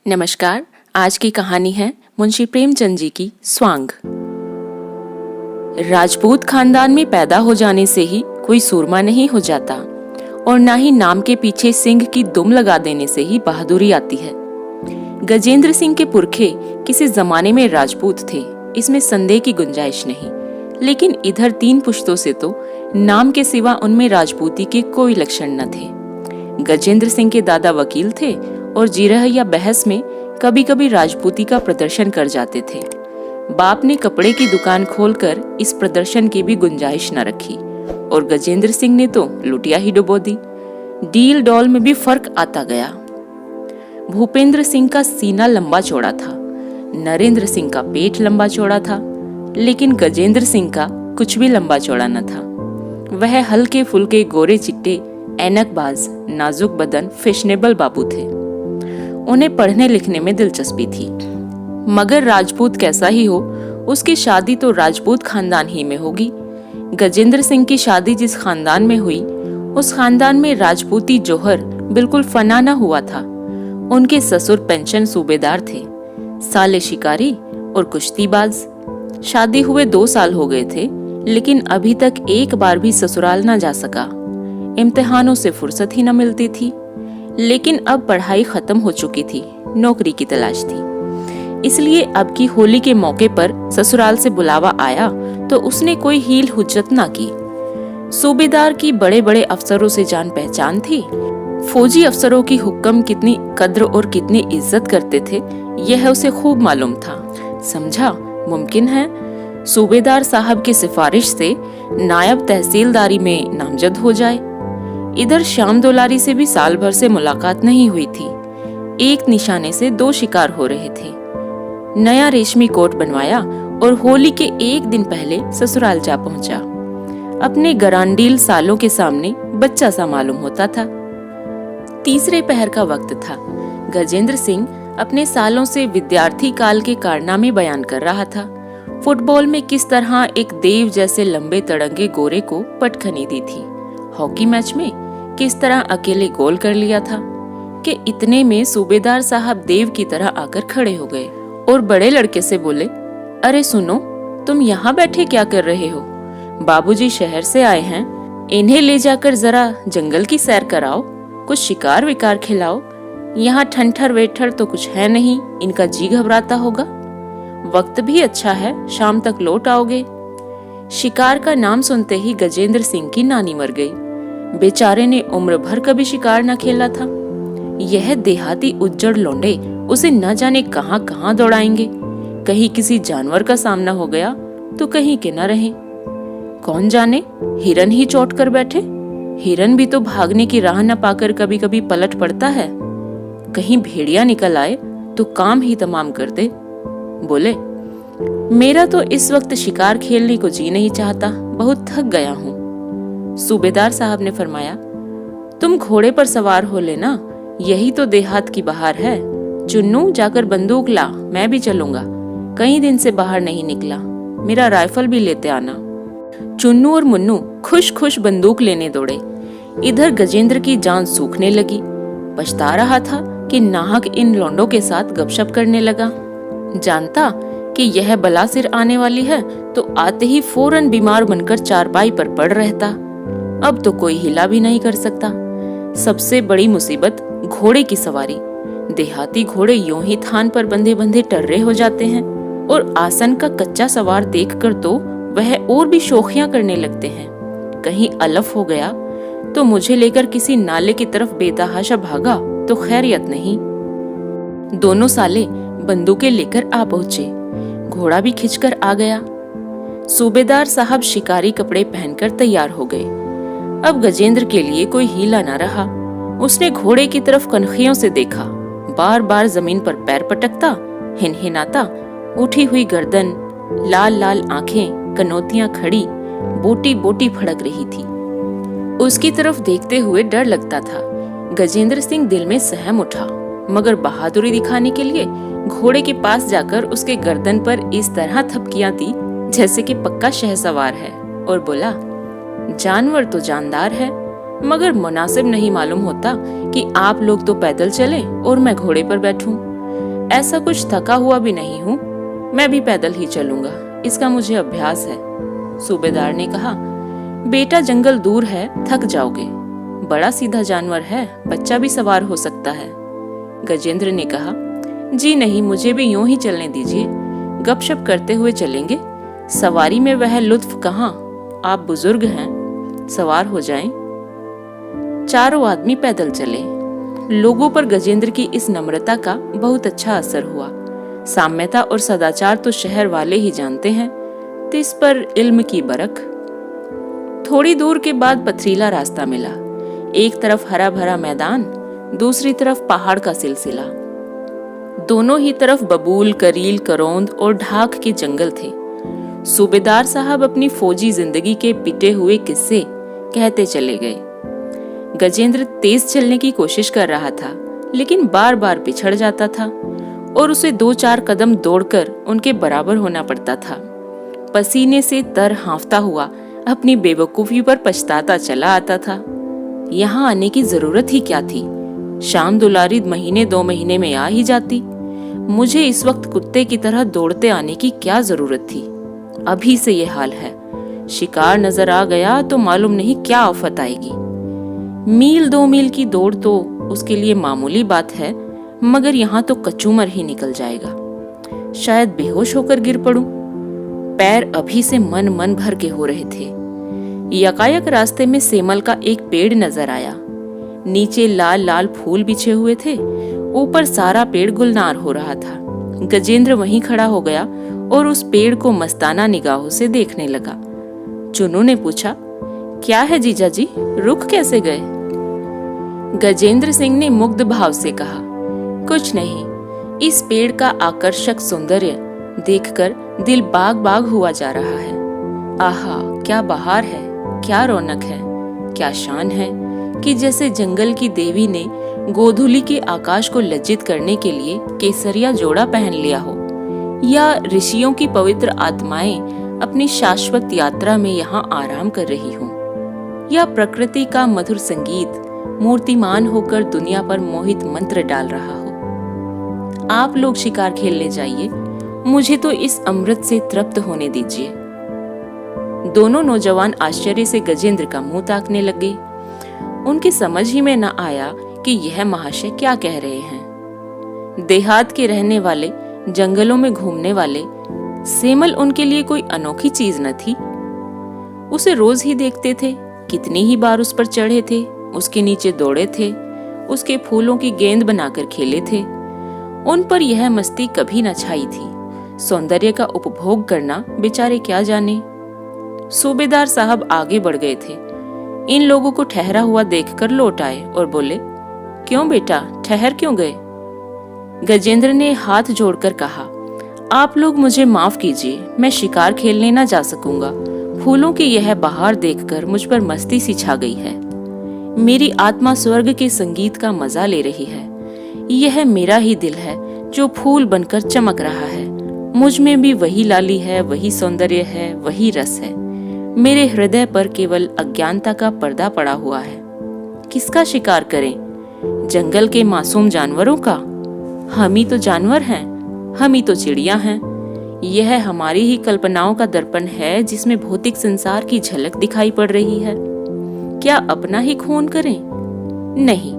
नमस्कार। आज की कहानी है मुंशी प्रेमचंद जी की स्वांग। राजपूत खानदान में पैदा हो जाने से ही कोई सूरमा नहीं हो जाता और ना ही नाम के पीछे सिंह की दुम लगा देने से ही बहादुरी आती है। गजेंद्र सिंह के पुरखे किसी जमाने में राजपूत थे, इसमें संदेह की गुंजाइश नहीं, लेकिन इधर 3 पुश्तों से तो नाम के सिवा उनमें राजपूती के कोई लक्षण न थे। गजेंद्र सिंह के दादा वकील थे और जिरह या बहस में कभी कभी राजपूती का प्रदर्शन कर जाते थे। बाप ने कपड़े की दुकान खोलकर इस प्रदर्शन की भी गुंजाइश न रखी और गजेंद्र सिंह ने तो लुटिया ही डुबो दी। डील डॉल में भी फर्क आता गया। भूपेंद्र सिंह का सीना लंबा चौड़ा था, नरेंद्र सिंह का पेट लंबा चौड़ा था, लेकिन गजेंद्र सिंह का कुछ भी लंबा चौड़ा न था। वह हल्के फुल्के गोरे चिट्टे ऐनकबाज नाजुक बदन फैशनेबल बाबू थे। उन्हें पढ़ने लिखने में दिलचस्पी थी, मगर राजपूत कैसा ही हो, उसकी शादी तो राजपूत खानदान ही में होगी। गजेंद्र सिंह की शादी जिस खानदान में हुई, उस खानदान में राजपूती जोहर बिल्कुल फना न हुआ था। उनके ससुर पेंशन सूबेदार थे, साले शिकारी और कुश्तीबाज। शादी हुए 2 साल हो गए थे, लेकिन अभी तक एक बार भी ससुराल न जा सका। इम्तिहानों से फुर्सत ही न मिलती थी, लेकिन अब पढ़ाई खत्म हो चुकी थी, नौकरी की तलाश थी। इसलिए अब की होली के मौके पर ससुराल से बुलावा आया तो उसने कोई हील हुज्जत ना की। सूबेदार की बड़े बड़े अफसरों से जान पहचान थी। फौजी अफसरों की हुक्म कितनी कद्र और कितनी इज्जत करते थे, यह उसे खूब मालूम था। समझा मुमकिन है सूबेदार साहब की सिफारिश से नायब तहसीलदारी में नामजद हो जाए। इधर श्याम दुलारी से भी साल भर से मुलाकात नहीं हुई थी। एक निशाने से 2 शिकार हो रहे थे। नया रेशमी कोट बनवाया और होली के 1 दिन पहले ससुराल जा पहुंचा। अपने गरांडील सालों के सामने बच्चा सा मालूम होता था। तीसरे पहर का वक्त था। गजेंद्र सिंह अपने सालों से विद्यार्थी काल के कारनामे बयान कर रहा था। फुटबॉल में किस तरह एक देव जैसे लंबे तड़ंगे गोरे को पटखनी दी थी, हॉकी मैच में किस तरह अकेले गोल कर लिया था कि इतने में सूबेदार साहब देव की तरह आकर खड़े हो गए और बड़े लड़के से बोले, अरे सुनो, तुम यहाँ बैठे क्या कर रहे हो? बाबूजी शहर से आए हैं, इन्हें ले जाकर जरा जंगल की सैर कराओ, कुछ शिकार विकार खिलाओ। यहाँ ठंठर वेठर तो कुछ है नहीं, इनका जी घबराता होगा। वक्त भी अच्छा है, शाम तक लौट आओगे। शिकार का नाम सुनते ही गजेंद्र सिंह की नानी मर गई। बेचारे ने उम्र भर कभी शिकार न खेला था। यह देहाती उज्जड़ लौंडे उसे न जाने कहां कहां दौड़ाएंगे। कहीं किसी जानवर का सामना हो गया तो कहीं के न रहे। कौन जाने हिरन ही चोट कर बैठे। हिरन भी तो भागने की राह न पाकर कभी कभी पलट पड़ता है। कहीं भेड़िया निकल आए तो काम ही तमाम कर दे। बोले, मेरा तो इस वक्त शिकार खेलने को जी नहीं चाहता, बहुत थक गया हूँ। सूबेदार साहब ने फरमाया, तुम घोड़े पर सवार हो लेना, यही तो देहात की बहार है। चुन्नू जाकर बंदूक ला, मैं भी चलूंगा। कई दिन से बाहर नहीं निकला, मेरा राइफल भी लेते आना। चुन्नू और मुन्नू खुश खुश बंदूक लेने दौड़े। इधर गजेंद्र की जान सूखने लगी। पछता रहा था कि नाहक इन लौंडों के साथ गपशप करने लगा। जानता कि यह बला सिर आने वाली है तो आते ही फौरन बीमार बनकर चारपाई पर पड़ रहता। अब तो कोई हिला भी नहीं कर सकता। सबसे बड़ी मुसीबत घोड़े की सवारी। देहाती घोड़े यूं ही थान पर बंधे बंधे टर्रे हो जाते हैं और आसन का कच्चा सवार देखकर तो वह और भी शोखियां करने लगते हैं। कहीं अलफ हो गया तो मुझे लेकर किसी नाले की तरफ बेतहाशा भागा तो खैरियत नहीं। दोनों साले बंदूकें लेकर आ पहुंचे। घोड़ा भी खिंचकर आ गया। सूबेदार साहब शिकारी कपड़े पहनकर तैयार हो गए। अब गजेंद्र के लिए कोई हीला न रहा। उसने घोड़े की तरफ कनखियों से देखा। बार बार जमीन पर पैर पटकता, हिनहिनाता, उठी हुई गर्दन, लाल लाल आंखें, कनौतियां खड़ी, बोटी बोटी फड़क रही थी। उसकी तरफ देखते हुए डर लगता था। गजेंद्र सिंह दिल में सहम उठा, मगर बहादुरी दिखाने के लिए घोड़े के पास जाकर उसके गर्दन पर इस तरह थपकियां दी जैसे कि पक्का शहसवार है और बोला, जानवर तो जानदार है, मगर मुनासिब नहीं मालूम होता कि आप लोग तो पैदल चले और मैं घोड़े पर बैठूं। ऐसा कुछ थका हुआ भी नहीं हूँ, मैं भी पैदल ही चलूंगा, इसका मुझे अभ्यास है। सूबेदार ने कहा, बेटा जंगल दूर है, थक जाओगे, बड़ा सीधा जानवर है, बच्चा भी सवार हो सकता है। गजेंद्र ने कहा, जी नहीं, मुझे भी यूं ही चलने दीजिए, गपशप करते हुए चलेंगे, सवारी में वह लुत्फ कहाँ, आप बुजुर्ग हैं, सवार हो जाएं। चारों आदमी पैदल चले। लोगों पर गजेंद्र की इस नम्रता का बहुत अच्छा असर हुआ। साम्यता और सदाचार तो शहर वाले ही जानते हैं, तो इस पर इल्म की बरक। थोड़ी दूर के बाद पथरीला रास्ता मिला। एक तरफ हरा भरा मैदान, दूसरी तरफ पहाड़ का सिलसिला। दोनों ही तरफ बबूल, करील, करौंद और ढाक के जंगल थे। सूबेदार साहब अपनी फौजी जिंदगी के पिटे हुए किस्से कहते चले गए। गजेंद्र तेज चलने की कोशिश कर रहा था, लेकिन बार बार पिछड़ जाता था और उसे 2-4 कदम दौड़कर उनके बराबर होना पड़ता था। पसीने से तर हांफता हुआ अपनी बेवकूफी पर पछताता चला आता था। यहाँ आने की जरूरत ही क्या थी? शाम दुलारी महीने 2 महीने में आ ही जाती। मुझे इस वक्त कुत्ते की तरह दौड़ते आने की क्या जरूरत थी? अभी से ये हाल है, शिकार नजर आ गया तो मालूम नहीं क्या आफत आएगी। मील 2 मील की दौड़ तो उसके लिए मामूली बात है, मगर यहाँ तो कचूमर ही निकल जाएगा। शायद बेहोश होकर गिर पड़ूं। पैर अभी से मन मन भर के हो रहे थे। यकायक रास्ते में सेमल का एक पेड़ नजर आया। नीचे लाल लाल फूल बिछे हुए थे, ऊपर सारा पेड़ गुलनार हो रहा था। गजेंद्र वहीं खड़ा हो गया और उस पेड़ को मस्ताना निगाहों से देखने लगा। चुन्नू ने पूछा, क्या है जीजा जी, रुक कैसे गए? गजेंद्र सिंह ने मुग्ध भाव से कहा, कुछ नहीं, इस पेड़ का आकर्षक सौंदर्य देखकर दिल बाग बाग हुआ जा रहा है। आहा, क्या बहार है, क्या रौनक है, क्या शान है कि जैसे जंगल की देवी ने गोधूली के आकाश को लज्जित करने के लिए केसरिया जोड़ा पहन लिया हो, या ऋषियों की पवित्र आत्माएं अपनी शाश्वत यात्रा में यहाँ आराम कर रही हों, या प्रकृति का मधुर संगीत मूर्तिमान होकर दुनिया पर मोहित मंत्र डाल रहा हो। आप लोग शिकार खेलने जाइए, मुझे तो इस अमृत से तृप्त होने दीजिए। दोनों नौजवान आश्चर्य से गजेंद्र का मुंह ताकने लगे। उनकी समझ ही में न आया कि यह महाशय क्या कह रहे हैं। देहात के रहने वाले, जंगलों में घूमने वाले सेमल उनके लिए कोई अनोखी चीज न थी। उसे रोज ही देखते थे, कितनी ही बार उस पर चढ़े थे, उसके नीचे दौड़े थे, उसके फूलों की गेंद बनाकर खेले थे। उन पर यह मस्ती कभी न छाई थी। सौंदर्य का उपभोग करना बेचारे क्या जाने। सूबेदार साहब आगे बढ़ गए थे। इन लोगों को ठहरा हुआ देखकर लौट आए और बोले, क्यों बेटा, ठहर क्यों गए? गजेंद्र ने हाथ जोड़कर कहा, आप लोग मुझे माफ कीजिए, मैं शिकार खेलने न जा सकूंगा। फूलों की यह बहार देखकर मुझ पर मस्ती सी छा गई है। मेरी आत्मा स्वर्ग के संगीत का मजा ले रही है। यह मेरा ही दिल है जो फूल बनकर चमक रहा है। मुझ में भी वही लाली है, वही सौंदर्य है, वही रस है। मेरे हृदय पर केवल अज्ञानता का पर्दा पड़ा हुआ है। किसका शिकार करें? जंगल के मासूम जानवरों का? हम ही तो जानवर हैं, हम ही तो चिड़िया हैं। यह हमारी ही कल्पनाओं का दर्पण है जिसमें भौतिक संसार की झलक दिखाई पड़ रही है। क्या अपना ही खून करें? नहीं,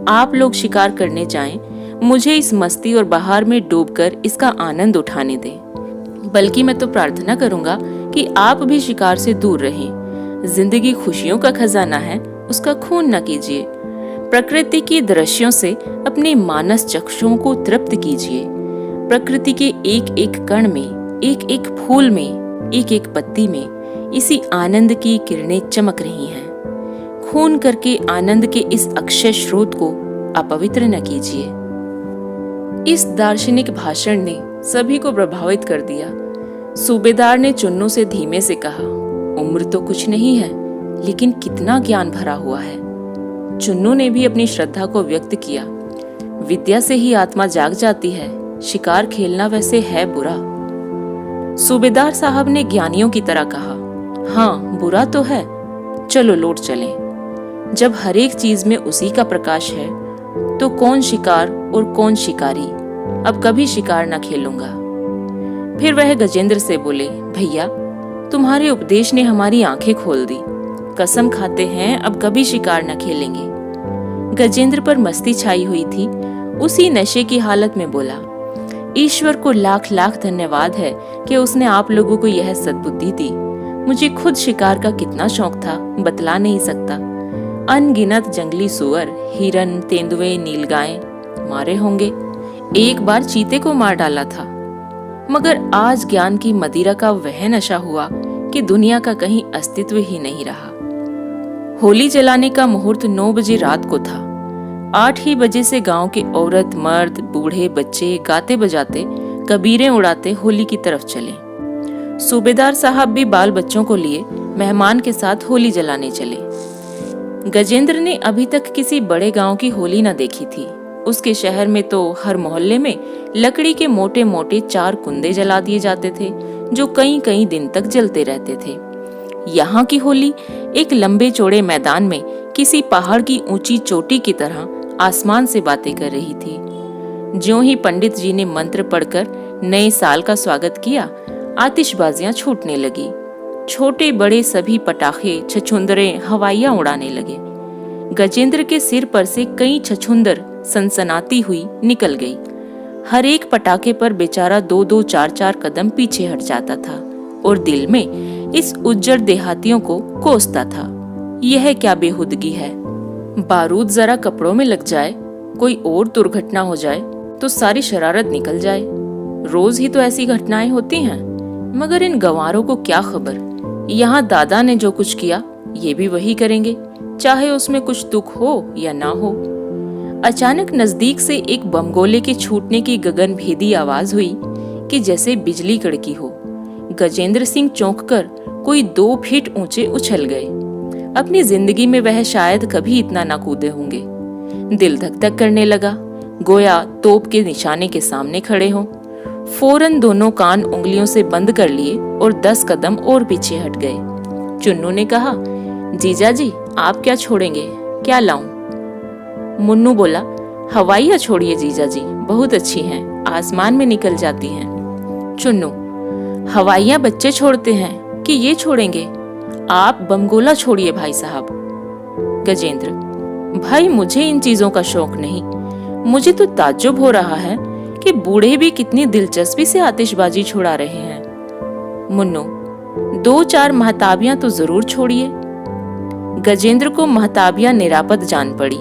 आप लोग शिकार करने जाएं, मुझे इस मस्ती और बहार में डूबकर इसका आनंद उठाने दें। बल्कि मैं तो प्रार्थना करूंगा कि आप भी शिकार से दूर रहें। जिंदगी खुशियों का खजाना है, उसका खून न कीजिए। प्रकृति के दृश्यों से अपने मानस चक्षुओं को तृप्त कीजिए। प्रकृति के एक एक कण में, एक एक फूल में, एक एक पत्ती में इसी आनंद की किरणें चमक रही हैं। खून करके आनंद के इस अक्षय स्रोत को अपवित्र न कीजिए। इस दार्शनिक भाषण ने सभी को प्रभावित कर दिया। सूबेदार ने चुन्नू से धीमे से कहा, उम्र तो कुछ नहीं है, लेकिन कितना ज्ञान भरा हुआ है। चुन्नू ने भी अपनी श्रद्धा को व्यक्त किया। विद्या से ही आत्मा जाग जाती है, शिकार खेलना वैसे है बुरा। सूबेदार साहब ने ज्ञानियों की तरह कहा, हाँ बुरा तो है, चलो लौट चलें। जब हर एक चीज में उसी का प्रकाश है तो कौन शिकार और कौन शिकारी? अब कभी शिकार न खेलूंगा। फिर वह गजेंद्र से बोले, भैया तुम्हारे उपदेश ने हमारी आंखें खोल दी, कसम खाते हैं अब कभी शिकार न खेलेंगे। गजेंद्र पर मस्ती छाई हुई थी। उसी नशे की हालत में बोला, ईश्वर को लाख लाख धन्यवाद है कि उसने आप लोगों को यह सद्बुद्धि दी। मुझे खुद शिकार का कितना शौक था, बतला नहीं सकता। अनगिनत जंगली सुअर, हिरन, तेंदुए, नीलगाय मारे होंगे। एक बार चीते को मार डाला था। मगर आज ज्ञान की मदिरा का वह नशा हुआ कि दुनिया का कहीं अस्तित्व ही नहीं रहा। होली जलाने का मुहूर्त 9 बजे रात को था। 8 ही बजे से गांव के औरत, मर्द, बूढ़े, बच्चे गाते बजाते, कबीरें उड़ाते होली की तरफ चले। सूबेदार साहब भी बाल बच्चों को लिए मेहमान के साथ होली जलाने चले। गजेंद्र ने अभी तक किसी बड़े गांव की होली न देखी थी। उसके शहर में तो हर मोहल्ले में लकड़ी के मोटे मोटे 4 कुंदे जला दिए जाते थे, जो कई कई दिन तक जलते रहते थे। यहाँ की होली एक लंबे चौड़े मैदान में किसी पहाड़ की ऊंची चोटी की तरह आसमान से बातें कर रही थी। ज्यों ही पंडित जी ने मंत्र पढ़कर नए साल का स्वागत किया, आतिशबाजियां छूटने लगी। छोटे बड़े सभी पटाखे, छछुंदरे, हवाइयां उड़ाने लगे। गजेंद्र के सिर पर से कई छछुंदर सनसनाती हुई निकल गई। हर एक पटाखे पर बेचारा 2-2, 4-4 कदम पीछे हट जाता था और दिल में इस उज्जड़ देहातियों को कोसता था, यह क्या बेहुदगी है। बारूद जरा कपड़ों में लग जाए, कोई और दुर्घटना हो जाए तो सारी शरारत निकल जाए। रोज ही तो ऐसी घटनाएं होती हैं, मगर इन गंवारों को क्या खबर। यहाँ दादा ने जो कुछ किया ये भी वही करेंगे, चाहे उसमें कुछ दुख हो या ना हो। अचानक नजदीक से एक बमगोले के छूटने की गगनभेदी आवाज हुई कि जैसे बिजली कड़की हो। गजेंद्र सिंह चौंक कर कोई 2 फीट ऊंचे उछल गए। अपनी जिंदगी में वह शायद कभी इतना ना कूदे होंगे। दिल धक धक करने लगा, गोया तोप के निशाने के सामने खड़े हों। फौरन दोनों कान उंगलियों से बंद कर लिए और 10 कदम और पीछे हट गए। चुन्नू ने कहा, जीजा जी आप क्या छोड़ेंगे, क्या लाऊं? मुन्नू बोला, हवाइयां छोड़िए जीजा जी, बहुत अच्छी हैं, आसमान में निकल जाती हैं। चुन्नू, हवाइयां बच्चे छोड़ते हैं कि ये छोड़ेंगे? आप बमगोला छोड़िए भाई साहब। गजेंद्र, भाई मुझे इन चीजों का शौक नहीं। मुझे तो ताज्जुब हो रहा है कि बूढ़े भी कितनी दिलचस्पी से आतिशबाजी छुड़ा रहे हैं। मुन्नू, 2-4 महताबियां तो जरूर छोड़िए। गजेंद्र को महताबियां निरापद जान पड़ी।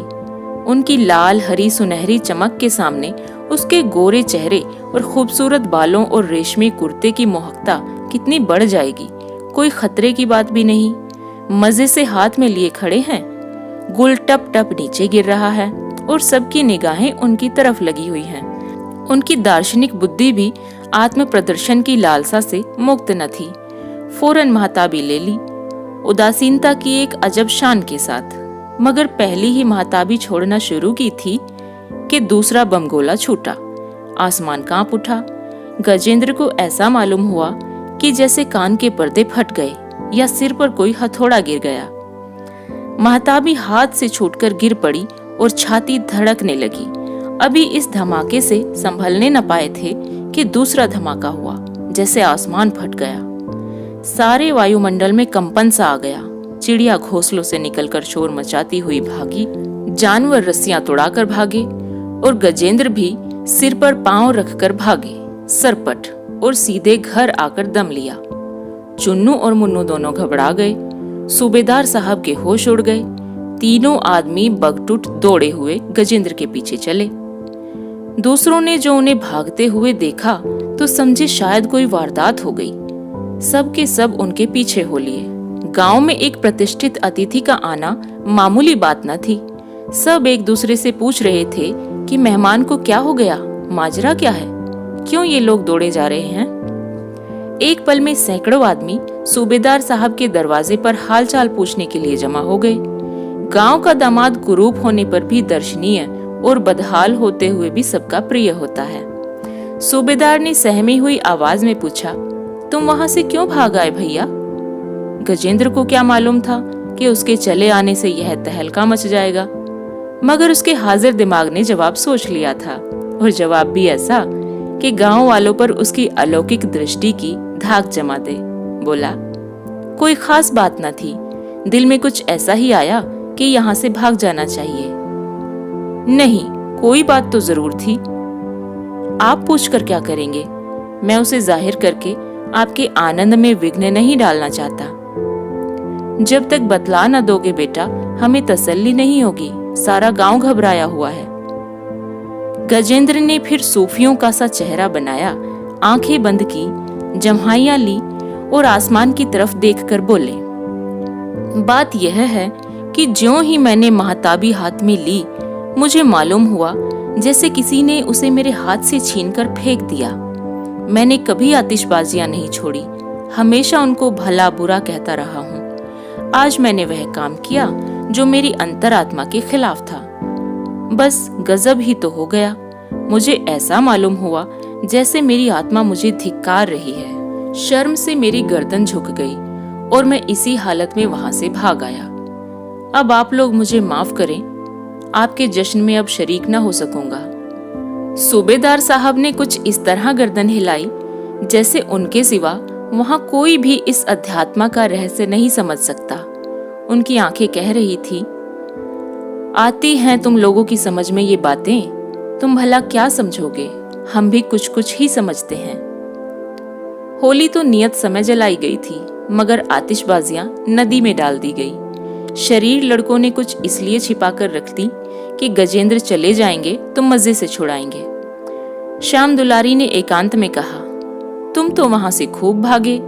उनकी लाल हरी सुनहरी चमक के सामने उसके गोरे चेहरे और खूबसूरत बालों और रेशमी कुर्ते की मोहकता कितनी बढ़ जाएगी। कोई खतरे की बात भी नहीं। मजे से हाथ में लिए खड़े हैं। गुल टप टप नीचे गिर रहा है और सबकी निगाहें उनकी तरफ लगी हुई हैं। उनकी दार्शनिक बुद्धि भी आत्म प्रदर्शन की लालसा से मुक्त न थी। फौरन महताबी ले ली, उदासीनता की एक अजब शान के साथ। मगर पहली ही महताबी छोड़ना शुरू की थी कि दूसरा बमगोला छूटा। आसमान कांप उठा। गजेंद्र को ऐसा मालूम हुआ कि जैसे कान के पर्दे फट गए या सिर पर कोई हथौड़ा गिर गया। महताबी हाथ से छूटकर गिर पड़ी और छाती धड़कने लगी। अभी इस धमाके से संभलने न पाए थे कि दूसरा धमाका हुआ, जैसे आसमान फट गया। सारे वायुमंडल में कंपन सा आ गया। चिड़िया घोंसलों से निकलकर शोर मचाती हुई भागी, जानवर रस्सियां तोड़ाकर भागे और गजेंद्र भी सिर पर पांव रखकर भागे, सरपट, और सीधे घर आकर दम लिया। चुन्नू और मुन्नू दोनों घबरा गए। सूबेदार साहब के होश उड़ गए। तीनों आदमी बगटुट दौड़े हुए गजेंद्र के पीछे चले। दूसरों ने जो उन्हें भागते हुए देखा तो समझे शायद कोई वारदात हो गई। सब के सब उनके पीछे हो लिए। गांव में एक प्रतिष्ठित अतिथि का आना मामूली बात न थी। सब एक दूसरे से पूछ रहे थे कि मेहमान को क्या हो गया, माजरा क्या है, क्यों ये लोग दौड़े जा रहे हैं। एक पल में सैकड़ों आदमी सूबेदार साहब के दरवाजे पर हालचाल पूछने के लिए जमा हो गए। गांव का दामाद कुरूप होने पर भी दर्शनीय और बदहाल होते हुए भी सबका प्रिय होता है। सूबेदार ने सहमी हुई आवाज में पूछा, तुम वहां से क्यों भाग आए भैया? गजेंद्र को क्या मालूम था कि उसके चले आने से यह तहलका मच जाएगा, मगर उसके हाजिर दिमाग ने जवाब सोच लिया था। और जवाब भी ऐसा कि गांव वालों पर उसकी अलौकिक दृष्टि की धाक जमा दे। बोला, कोई खास बात न थी, दिल में कुछ ऐसा ही आया कि यहाँ से भाग जाना चाहिए। नहीं, कोई बात तो जरूर थी। आप पूछकर क्या करेंगे? मैं उसे जाहिर करके आपके आनंद में विघ्न नहीं डालना चाहता। जब तक बतला न दोगे बेटा, हमें तसल्ली नहीं होगी। सारा गांव घबराया हुआ है। गजेंद्र ने फिर सूफियों का सा चेहरा बनाया, आंखें बंद की, जम्हाइयां ली और आसमान की तरफ देखकर बोले, बात यह है कि ज्यों ही मैंने महताबी हाथ में ली, मुझे मालूम हुआ जैसे किसी ने उसे मेरे हाथ से छीनकर फेंक दिया। मैंने कभी आतिशबाजियां नहीं छोड़ी, हमेशा उनको भला बुरा कहता रहा हूँ। आज मैंने वह काम किया जो मेरी अंतरात्मा के खिलाफ था। बस गजब ही तो हो गया। मुझे ऐसा मालूम हुआ जैसे मेरी आत्मा मुझे धिक्कार रही है। शर्म से मेरी गर्दन झुक गई और मैं इसी हालत में वहां से भाग आया। अब आप लोग मुझे माफ करें, आपके जश्न में अब शरीक न हो सकूंगा। सूबेदार साहब ने कुछ इस तरह गर्दन हिलाई जैसे उनके सिवा वहां कोई भी इस अध्यात्म का रहस्य नहीं समझ सकता। उनकी आंखें कह रही थी, आती हैं तुम लोगों की समझ में ये बातें, तुम भला क्या समझोगे, हम भी कुछ कुछ ही समझते हैं। होली तो नियत समय जलाई गई थी, मगर आतिशबाजियां नदी में डाल दी गई। शरीर लड़कों ने कुछ इसलिए छिपा कर रख दी कि गजेंद्र चले जाएंगे तो मजे से छुड़ाएंगे। श्याम दुलारी ने एकांत में कहा, तुम तो वहां से खूब भागे।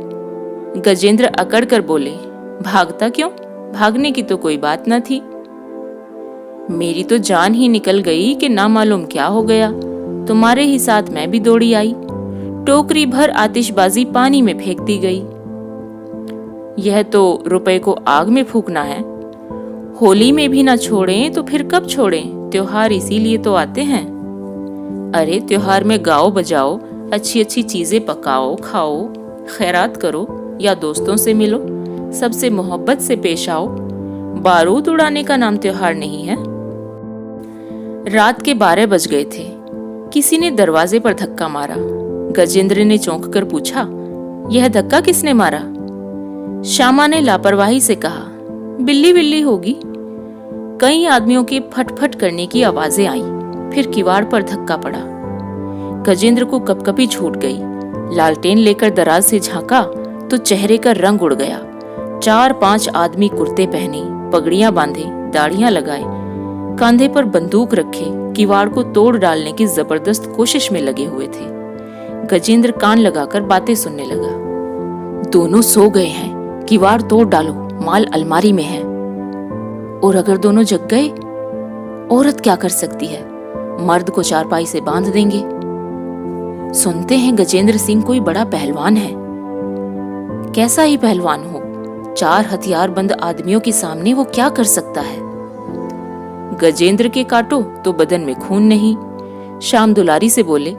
गजेंद्र अकड़ कर बोले, भागता क्यों, भागने की तो कोई बात न थी। मेरी तो जान ही निकल गई कि ना मालूम क्या हो गया। तुम्हारे ही साथ मैं भी दौड़ी आई। टोकरी भर आतिशबाजी पानी में फेंक दी गई। यह तो रुपए को आग में फूकना है। होली में भी ना छोड़ें तो फिर कब छोड़ें? त्योहार इसीलिए तो आते हैं। अरे त्योहार में गाओ बजाओ, अच्छी अच्छी चीजें पकाओ, खाओ, खैरात करो या दोस्तों से मिलो, सबसे मोहब्बत से पेश आओ। बारूद उड़ाने का नाम त्योहार नहीं है। रात के 12 बज गए थे। किसी ने दरवाजे पर धक्का मारा। गजेंद्र ने चौंक कर पूछा, यह धक्का किसने मारा? श्यामा ने लापरवाही से कहा, बिल्ली बिल्ली होगी। कई आदमियों के फटफट करने की आवाजें आईं, फिर किवाड़ पर धक्का पड़ा। गजेंद्र को कपकपी छूट गई। लालटेन लेकर दराज से झांका तो चेहरे का रंग उड़ गया। 4-5 आदमी कुर्ते पहने, पगड़ियां बांधे, दाढ़ियां लगाए, कांधे पर बंदूक रखे, किवाड़ को तोड़ डालने की जबरदस्त कोशिश में लगे हुए थे। गजेंद्र कान लगाकर बातें सुनने लगा। दोनों सो गए हैं, किवाड़ तोड़ डालो, माल अलमारी में है। और अगर दोनों जग गए, औरत क्या कर सकती है? मर्द को चारपाई से बांध देंगे। सुनते हैं गजेंद्र सिंह कोई बड़ा पहलवान है। कैसा ही पहलवान हो, 4 हथियारबंद आदमियों के सामने वो क्या कर सकता है? गजेंद्र के काटो तो बदन में खून नहीं। श्याम दुलारी से बोले,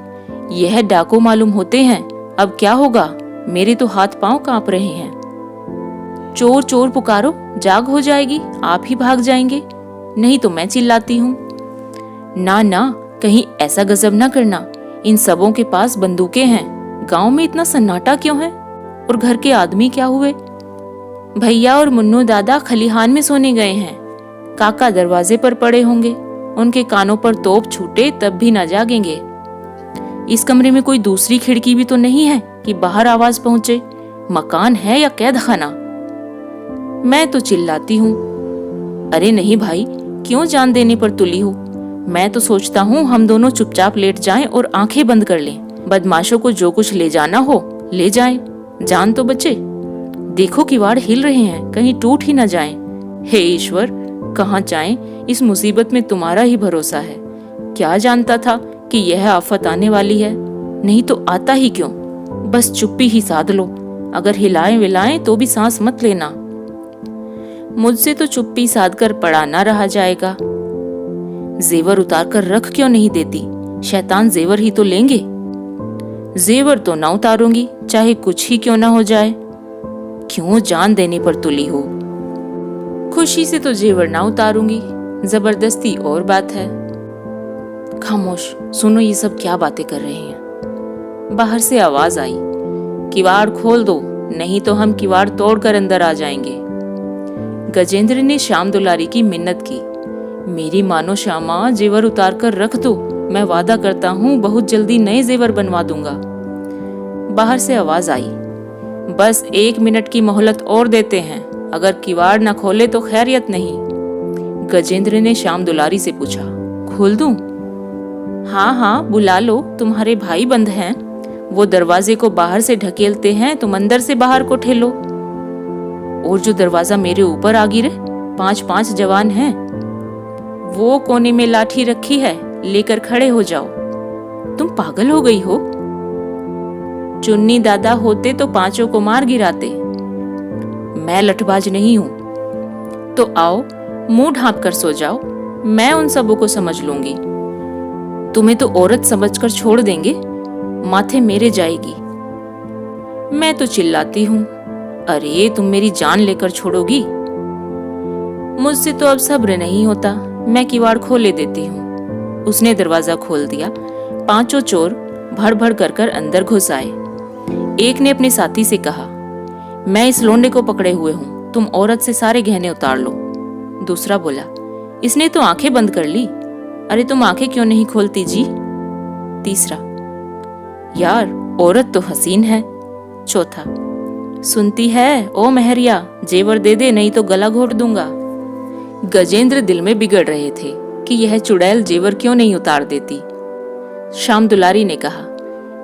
यह डाको मालूम होते हैं, अब क्या होगा? मेरे तो हाथ पांव कांप रहे हैं। चोर चोर पुकारो, जाग हो जाएगी, आप ही भाग जाएंगे, नहीं तो मैं चिल्लाती हूँ। ना ना, कहीं ऐसा गजब ना करना। इन सबों के पास बंदूकें हैं। गांव में इतना सन्नाटा क्यों है? और घर के आदमी क्या हुए? भैया और मुन्नू दादा खलिहान में सोने गए हैं। काका दरवाजे पर पड़े होंगे, उनके कानों पर तोप छूटे तब भी न जागेंगे। इस कमरे में कोई दूसरी खिड़की भी तो नहीं है कि बाहर आवाज पहुंचे। मकान है या कैद खाना? मैं तो चिल्लाती हूँ, अरे नहीं भाई, क्यों जान देने पर तुली हो? मैं तो सोचता हूँ हम दोनों चुपचाप लेट जाएं और आंखें बंद कर लें। बदमाशों को जो कुछ ले जाना हो ले जाएं, जान तो बचे। देखो किवाड़ हिल रहे हैं, कहीं टूट ही न जाएं। हे ईश्वर, कहाँ जाएं? इस मुसीबत में तुम्हारा ही भरोसा है। क्या जानता था कि यह आफत आने वाली है, नहीं तो आता ही क्यों। बस चुप्पी ही साध लो, अगर हिलाएं विलाएं तो भी सांस मत लेना। मुझसे तो चुप्पी साध कर पड़ा ना रहा जाएगा। जेवर उतार कर रख क्यों नहीं देती? शैतान जेवर ही तो लेंगे। जेवर तो ना उतारूंगी, चाहे कुछ ही क्यों ना हो जाए। क्यों जान देने पर तुली हो? खुशी से तो जेवर ना उतारूंगी, जबरदस्ती और बात है। खामोश, सुनो ये सब क्या बातें कर रहे हैं। बाहर से आवाज आई, किवाड़ खोल दो, नहीं तो हम किवाड़ तोड़कर अंदर आ जाएंगे। गजेंद्र ने श्याम दुलारी की मिन्नत की, मेरी मानो श्यामा, जेवर उतार कर रख दो, मैं वादा करता हूँ बहुत जल्दी नए जेवर बनवा दूंगा। बाहर से आवाज आई, बस 1 मिनट की मोहलत और देते हैं, अगर किवाड़ न खोले तो खैरियत नहीं। गजेंद्र ने श्याम दुलारी से पूछा, खोल दूं? हाँ हाँ, बुला लो, तुम्हारे भाई बंद हैं, वो दरवाजे को बाहर से ढकेलते हैं, तुम अंदर से बाहर को ठेलो। और जो दरवाजा मेरे ऊपर आ गिरे, 5-5 जवान हैं, वो कोने में लाठी रखी है, लेकर खड़े हो जाओ। तुम पागल हो गई हो? चुन्नी दादा होते तो 5 को मार गिराते। मैं लठबाज नहीं हूं। तो आओ, मुंह ढांप कर सो जाओ, मैं उन सबों को समझ लूंगी। तुम्हें तो औरत समझकर छोड़ देंगे, माथे मेरे जाएगी। मैं तो चिल्लाती हूं, अरे तुम मेरी जान लेकर छोड़ोगी? मुझसे तो अब सब्र नहीं होता, मैं किवाड़ खोले देती हूँ। उसने दरवाजा खोल दिया। 5 चोर भड़ भड़ कर अंदर घुस आए। एक ने अपने साथी से कहा, मैं इस लोंडे को पकड़े हुए हूँ, तुम औरत से सारे गहने उतार लो। दूसरा बोला, इसने तो आंखें बंद कर ली, अरे तुम आंखें क्यों नहीं खोलती जी? तीसरा, यार औरत तो हसीन है। चौथा, सुनती है ओ महरिया, जेवर दे दे नहीं तो गला घोट दूंगा। गजेंद्र दिल में बिगड़ रहे थे कि यह चुड़ैल जेवर क्यों नहीं उतार देती। श्याम दुलारी ने कहा,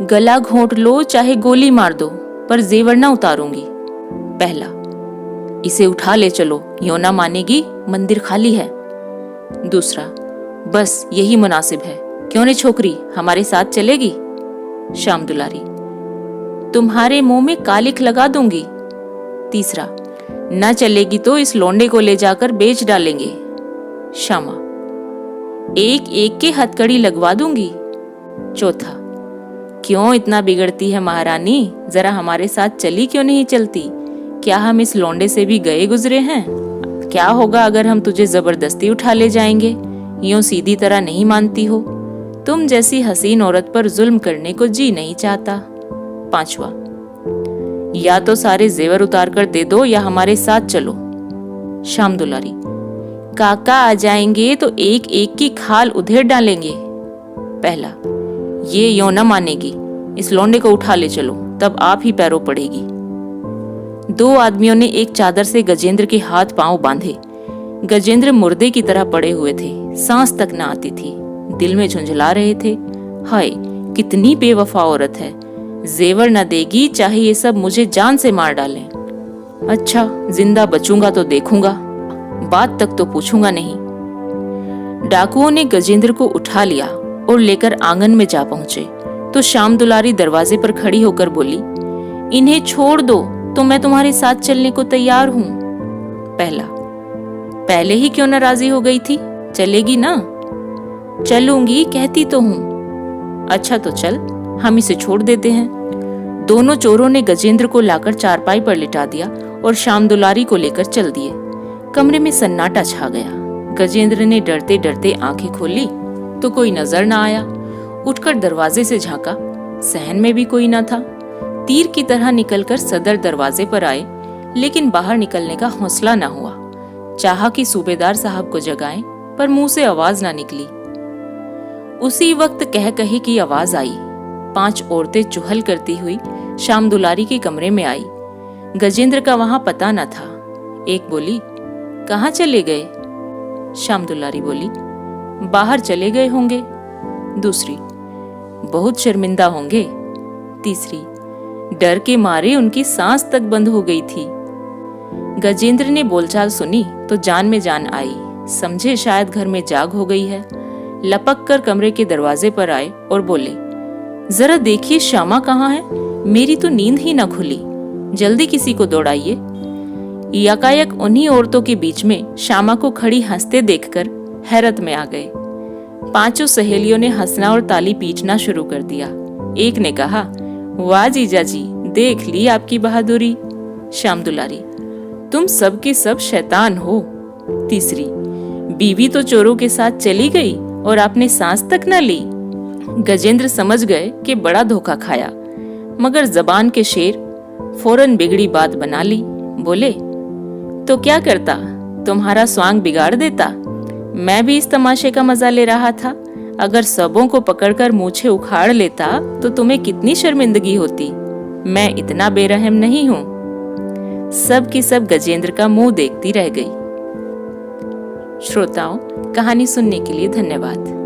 गला घोट लो चाहे गोली मार दो, पर जेवर ना उतारूंगी। पहला, इसे उठा ले चलो, यों ना मानेगी, मंदिर खाली है। दूसरा, बस यही मुनासिब है, क्यों ने छोकरी हमारे साथ चलेगी? श्याम दुलारी, तुम्हारे मुंह में कालिख लगा दूंगी। तीसरा, न चलेगी तो इस लोंडे को ले जाकर बेच डालेंगे। श्यामा, एक एक के हथकड़ी लगवा दूंगी। चौथा, क्यों इतना बिगड़ती है महारानी, जरा हमारे साथ चली क्यों नहीं चलती? क्या हम इस लोंडे से भी गए गुजरे हैं? क्या होगा अगर हम तुझे जबरदस्ती उठा ले जाएंगे? यूं सीधी तरह नहीं मानती हो, तुम जैसी हसीन औरत पर जुल्म करने को जी नहीं चाहता। पांचवा, या तो सारे जेवर उतार कर दे दो या हमारे साथ चलो। श्याम दुलारी, काका आ जाएंगे तो एक एक की खाल उधेड़ डालेंगे। पहला, ये यों न मानेगी, इस लौंडे को उठा ले चलो, तब आप ही पैरों पड़ेगी। 2 आदमियों ने एक चादर से गजेंद्र के हाथ पांव बांधे। गजेंद्र मुर्दे की तरह पड़े हुए थे, सांस तक न आती थी, दिल में झुंझला रहे थे, हाय कितनी बेवफा औरत है, जेवर न देगी चाहे ये सब मुझे जान से मार डालें। अच्छा, जिंदा बचूंगा तो देखूंगा, बात तक तो पूछूंगा नहीं। डाकुओं ने गजेंद्र को उठा लिया और लेकर आंगन में जा पहुंचे तो श्याम दुलारी दरवाजे पर खड़ी होकर बोली, इन्हें छोड़ दो तो मैं तुम्हारे साथ चलने को तैयार हूं। पहला, पहले ही क्यों नाराजी हो गई थी, चलेगी ना? चलूंगी कहती तो हूं। अच्छा तो चल, हम इसे छोड़ देते हैं। दोनों चोरों ने गजेंद्र को लाकर चारपाई पर लिटा दिया और श्याम दुलारी को लेकर चल दिए। कमरे में सन्नाटा छा गया। गजेंद्र ने डरते डरते आंखें खोली तो कोई नजर न आया। उठकर दरवाजे से झांका, सहन में भी कोई न था। तीर की तरह निकलकर सदर दरवाजे पर आए, लेकिन बाहर निकलने का हौसला न हुआ। चाहा कि सूबेदार साहब को जगाएं, पर मुंह से आवाज ना निकली। उसी वक्त कह कही की आवाज आई। 5 औरतें चुहल करती हुई श्याम दुलारी के कमरे में आई। गजेंद्र का वहां पता न था। एक बोली, कहाँ चले गए? श्याम दुलारी बोली, बाहर चले गए होंगे। दूसरी, बहुत शर्मिंदा होंगे। तीसरी, डर के मारे उनकी सांस तक बंद हो गई थी। गजेंद्र ने बोलचाल सुनी तो जान में जान आई, समझे शायद घर में जाग हो गई है। लपक कर कमरे के दरवाजे पर आए और बोले, जरा देखिए श्यामा कहाँ है, मेरी तो नींद ही ना खुली, जल्दी किसी को दौड़ाइए। यकायक उन्हीं औरतों के बीच में श्यामा को खड़ी हंसते देखकर हैरत में आ गए। 5 सहेलियों ने हंसना और ताली पीटना शुरू कर दिया। एक ने कहा, वाह जीजा जी, देख ली आपकी बहादुरी। श्याम दुलारी, तुम सब के सब शैतान हो। तीसरी, बीवी तो चोरों के साथ चली गई और आपने सांस तक न ली। गजेंद्र समझ गए कि बड़ा धोखा खाया, मगर जबान के शेर फौरन बिगड़ी बात बना ली। बोले, तो क्या करता, तुम्हारा स्वांग बिगाड़ देता। मैं भी इस तमाशे का मजा ले रहा था। अगर सबों को पकड़कर मूछें उखाड़ लेता तो तुम्हें कितनी शर्मिंदगी होती। मैं इतना बेरहम नहीं हूं। सब की सब गजेंद्र का मुंह देखती रह गई। श्रोताओं, कहानी सुनने के लिए धन्यवाद।